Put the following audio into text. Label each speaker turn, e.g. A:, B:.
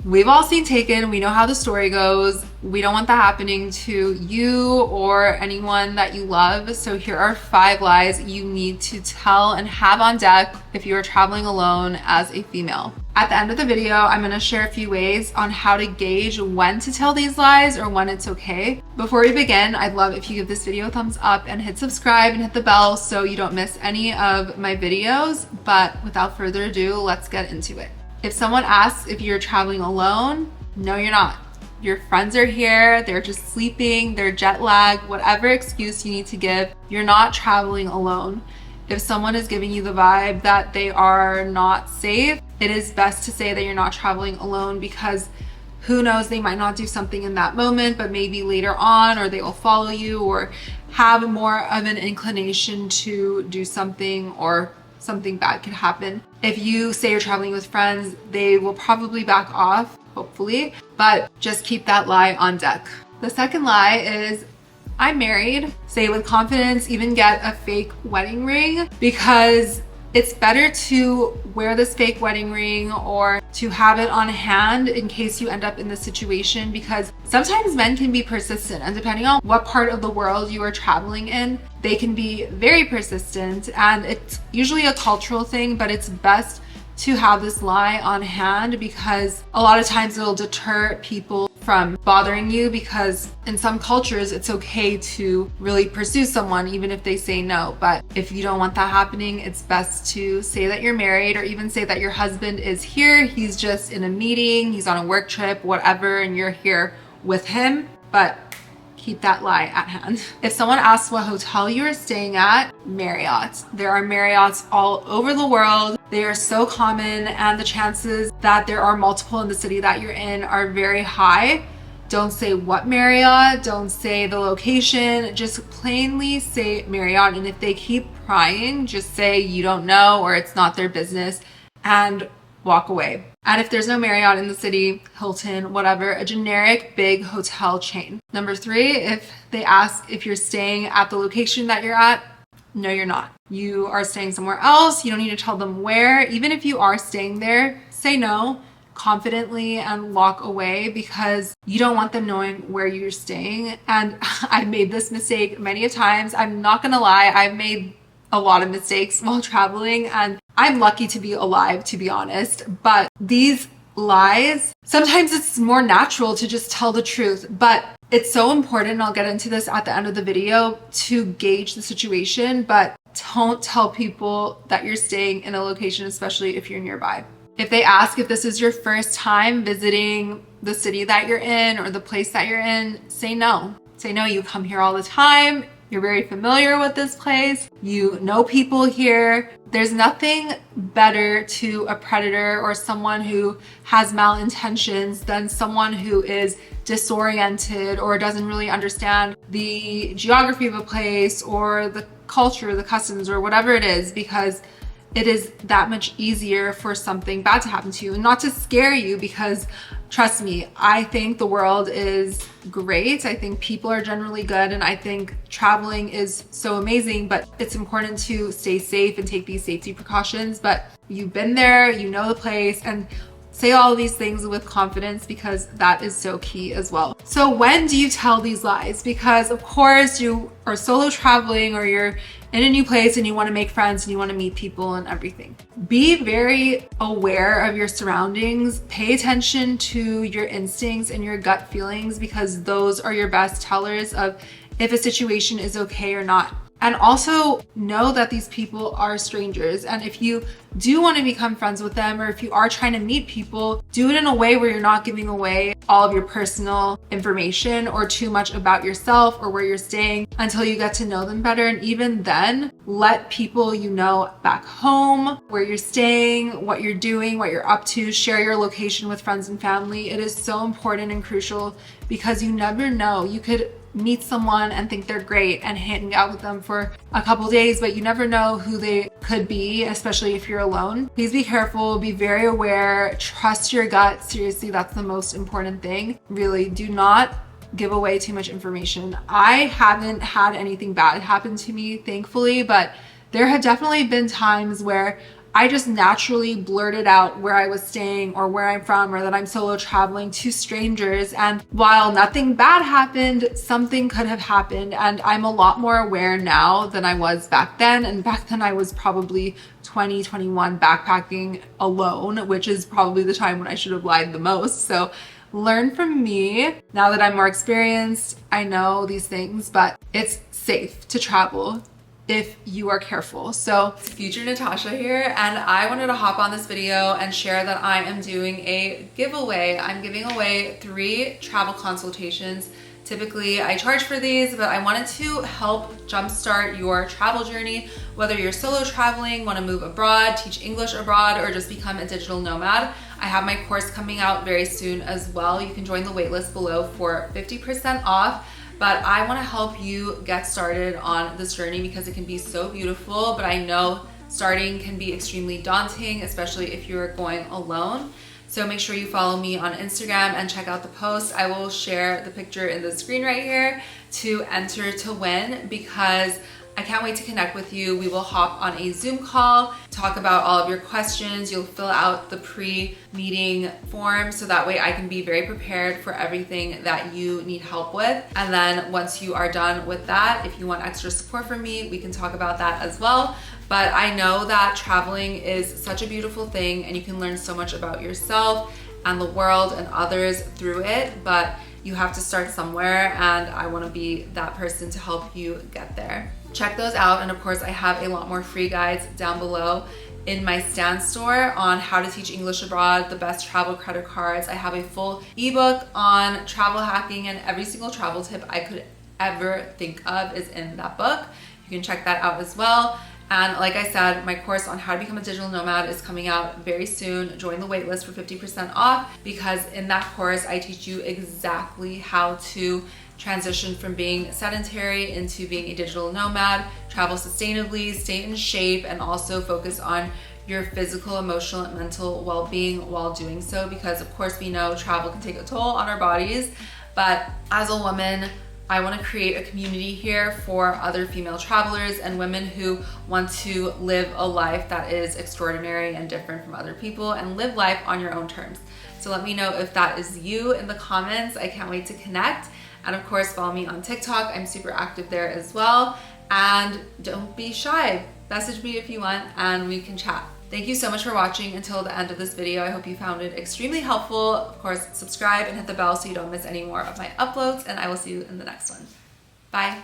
A: We've all seen Taken. We know how the story goes. We don't want that happening to you or anyone that you love. So here are 5 lies you need to tell and have on deck if you are traveling alone as a female. At the end of the video, I'm going to share a few ways on how to gauge when to tell these lies or when it's okay. Before we begin, I'd love if you give this video a thumbs up and hit subscribe and hit the bell so you don't miss any of my videos. But without further ado, let's get into it. If someone asks if you're traveling alone, no, you're not. Your friends are here, they're just sleeping, they're jet lagged, whatever excuse you need to give, you're not traveling alone. If someone is giving you the vibe that they are not safe, it is best to say that you're not traveling alone, because who knows, they might not do something in that moment, but maybe later on, or they will follow you or have more of an inclination to do something, or something bad could happen. If you say you're traveling with friends, they will probably back off, hopefully, but just keep that lie on deck. The second lie is, I'm married. Say it with confidence, even get a fake wedding ring, because it's better to wear this fake wedding ring or to have it on hand in case you end up in this situation, because sometimes men can be persistent, and depending on what part of the world you are traveling in, they can be very persistent, and it's usually a cultural thing, but it's best to have this lie on hand because a lot of times it'll deter people from bothering you, because in some cultures it's okay to really pursue someone even if they say no. But if you don't want that happening, it's best to say that you're married, or even say that your husband is here, he's just in a meeting, he's on a work trip, whatever, and you're here with him. But keep that lie at hand. If someone asks what hotel you are staying at, Marriott. There are Marriots all over the world. They are so common, and the chances that there are multiple in the city that you're in are very high. Don't say what Marriott, don't say the location, just plainly say Marriott. And if they keep prying, just say you don't know or it's not their business and walk away. And if there's no Marriott in the city, Hilton, whatever, a generic big hotel chain. Number 3, if they ask if you're staying at the location that you're at, no, you're not. You are staying somewhere else. You don't need to tell them where. Even if you are staying there, say no confidently and walk away, because you don't want them knowing where you're staying. And I've made this mistake many a times. I'm not gonna lie, I've made a lot of mistakes while traveling, and I'm lucky to be alive, to be honest. But these lies, sometimes it's more natural to just tell the truth, but it's so important, and I'll get into this at the end of the video, to gauge the situation. But don't tell people that you're staying in a location, especially if you're nearby. If they ask if this is your first time visiting the city that you're in or the place that you're in, say no. Say no, you come here all the time. You're very familiar with this place. You know people here. There's nothing better to a predator or someone who has malintentions than someone who is disoriented or doesn't really understand the geography of a place or the culture, the customs, or whatever it is, because it is that much easier for something bad to happen to you. And not to scare you, because trust me, I think the world is great. I think people are generally good, and I think traveling is so amazing, but it's important to stay safe and take these safety precautions. But you've been there, you know the place, and say all these things with confidence, because that is so key as well. So when do you tell these lies? Because of course you are solo traveling, or you're in a new place and you want to make friends and you want to meet people and everything. Be very aware of your surroundings. Pay attention to your instincts and your gut feelings, because those are your best tellers of if a situation is okay or not. And also know that these people are strangers. And if you do want to become friends with them, or if you are trying to meet people, do it in a way where you're not giving away all of your personal information or too much about yourself or where you're staying until you get to know them better. And even then, let people you know back home, where you're staying, what you're doing, what you're up to, share your location with friends and family. It is so important and crucial, because you never know. You could meet someone and think they're great and hang out with them for a couple days, but you never know who they could be, especially if you're alone. Please be careful, be very aware, trust your gut. Seriously, that's the most important thing. Really, do not give away too much information. I haven't had anything bad happen to me, thankfully, but there have definitely been times where I just naturally blurted out where I was staying or where I'm from or that I'm solo traveling to strangers. And while nothing bad happened, something could have happened. And I'm a lot more aware now than I was back then. And back then I was probably 20, 21 backpacking alone, which is probably the time when I should have lied the most. So learn from me. Now that I'm more experienced, I know these things, but it's safe to travel if you are careful. So it's future Natasha here, and I wanted to hop on this video and share that I am doing a giveaway. I'm giving away 3 travel consultations. Typically I charge for these, but I wanted to help jumpstart your travel journey, whether you're solo traveling, want to move abroad, teach English abroad, or just become a digital nomad. I have my course coming out very soon as well. You can join the waitlist below for 50% off. But I want to help you get started on this journey because it can be so beautiful, but I know starting can be extremely daunting, especially if you're going alone. So make sure you follow me on Instagram and check out the post. I will share the picture in the screen right here to enter to win, because I can't wait to connect with you. We will hop on a Zoom call, talk about all of your questions. You'll fill out the pre-meeting form so that way I can be very prepared for everything that you need help with. And then once you are done with that, if you want extra support from me, we can talk about that as well. But I know that traveling is such a beautiful thing and you can learn so much about yourself and the world and others through it, but you have to start somewhere, and I want to be that person to help you get there. Check those out, and of course I have a lot more free guides down below in my Stan store on how to teach English abroad, the best travel credit cards. I have a full ebook on travel hacking, and every single travel tip I could ever think of is in that book. You can check that out as well. And like I said, my course on how to become a digital nomad is coming out very soon. Join the waitlist for 50% off, because in that course I teach you exactly how to transition from being sedentary into being a digital nomad, travel sustainably, stay in shape, and also focus on your physical, emotional, and mental well-being while doing so, because of course we know travel can take a toll on our bodies. But as a woman, I want to create a community here for other female travelers and women who want to live a life that is extraordinary and different from other people, and live life on your own terms. So let me know if that is you in the comments. I can't wait to connect. And of course, follow me on TikTok. I'm super active there as well. And don't be shy. Message me if you want and we can chat. Thank you so much for watching until the end of this video. I hope you found it extremely helpful. Of course, subscribe and hit the bell so you don't miss any more of my uploads, and I will see you in the next one. Bye.